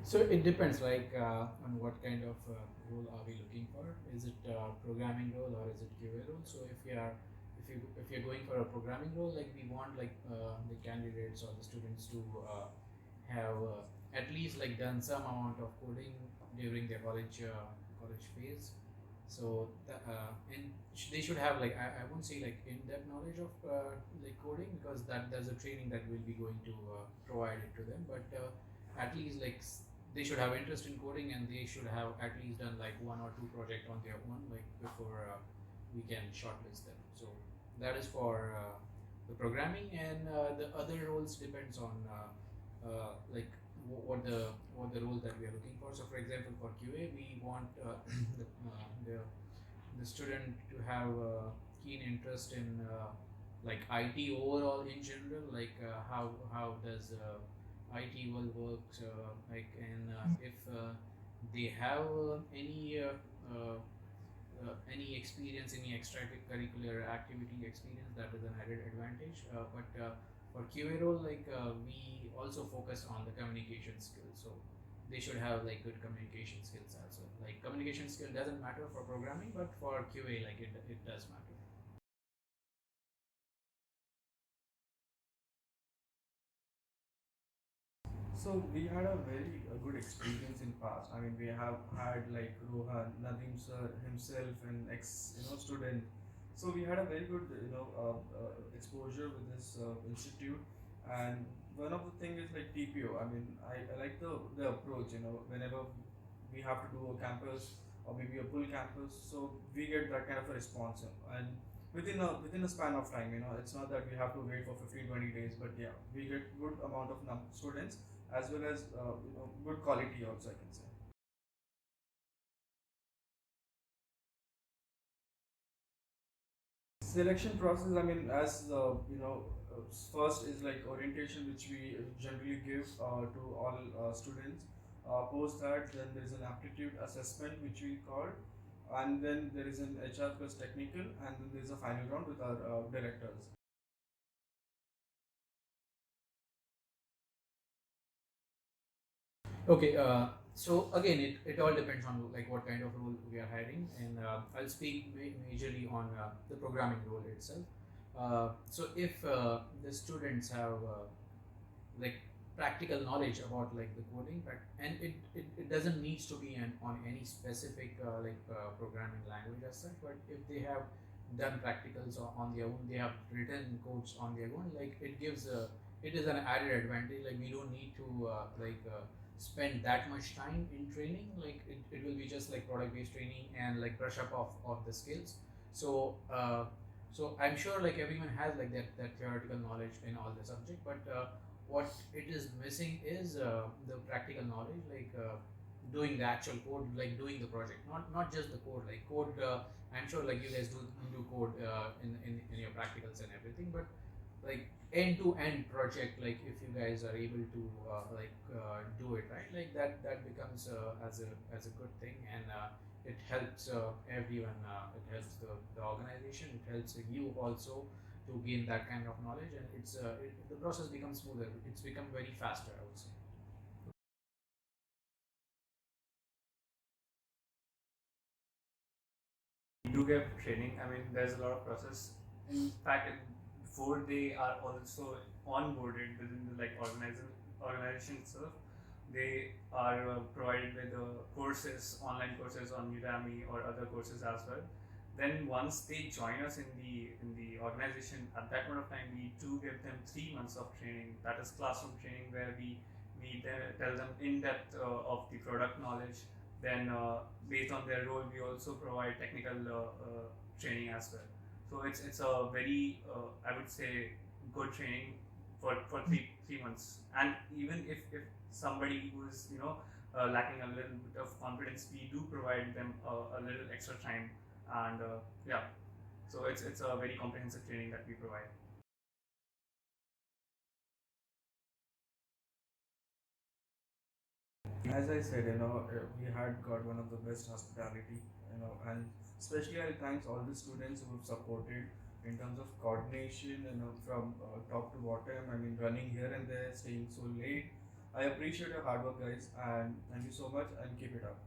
So it depends, on what kind of role are we looking for? Is it a programming role or is it QA role? So if you're going for a programming role, like we want the candidates or the students to have at least like done some amount of coding during their college phase. So they should have I won't say like in-depth knowledge of like coding, because that there's a training that we'll be going to provide it to them, but at least they should have interest in coding, and they should have at least done like one or two project on their own, like before we can shortlist them. So that is for the programming, and the other roles depends on what the role that we are looking for. So for example, for QA, we want the student to have a keen interest in like IT overall in general, like how does IT world works, and if they have any experience, any extracurricular activity experience, that is an added advantage. But for QA role, we also focus on the communication skills. So they should have like good communication skills as well. Like communication skill doesn't matter for programming, but for QA, like it does matter. So we had a very good experience in past. I mean, we have had like Rohan, Nadeem sir himself, an ex student. So we had a very good exposure with this institute. And one of the thing is like TPO. I mean, I like the approach. Whenever we have to do a campus or maybe a full campus, so we get that kind of a response, and within a span of time. It's not that we have to wait for 15-20 days, but yeah, we get good amount of students, as well as good quality also, I can say. Selection process, I mean, as first is like orientation, which we generally give to all students. Post that, then there is an aptitude assessment, which we call, and then there is an HR plus technical, and then there is a final round with our directors. Okay, so again, it all depends on like what kind of role we are hiring, and I'll speak majorly on the programming role itself. So if the students have like practical knowledge about like the coding, and it doesn't needs to be on any specific programming language as such, but if they have done practicals on their own, they have written codes on their own, like it is an added advantage. Like we don't need to spend that much time in training. Like it will be just like product based training and like brush up of the skills. So so I'm sure like everyone has like that theoretical knowledge in all the subject, but what it is missing is the practical knowledge, doing the actual code, like doing the project, not just the code. Like code, I'm sure like you guys do code in your practicals and everything, but like end to end project, like if you guys are able to do it right, like that becomes as a good thing, and it helps everyone. It helps the organization, it helps you also to gain that kind of knowledge, and the process becomes smoother. It's become very faster, I would say. We do get training. I mean, there's a lot of process. In fact, before they are also onboarded within the organization itself, they are provided with courses, online courses on Udemy or other courses as well. Then once they join us in the organization, at that point of time, we do give them 3 months of training. That is classroom training, where we tell them in depth of the product knowledge. Then based on their role, we also provide technical training as well. So it's a very I would say good training for three months. And even if somebody who is lacking a little bit of confidence, we do provide them a little extra time. And yeah, so it's a very comprehensive training that we provide. As I said, we had got one of the best hospitality, and especially I thanks all the students who have supported in terms of coordination, from top to bottom. I mean, running here and there, staying so late. I appreciate your hard work, guys, and thank you so much and keep it up.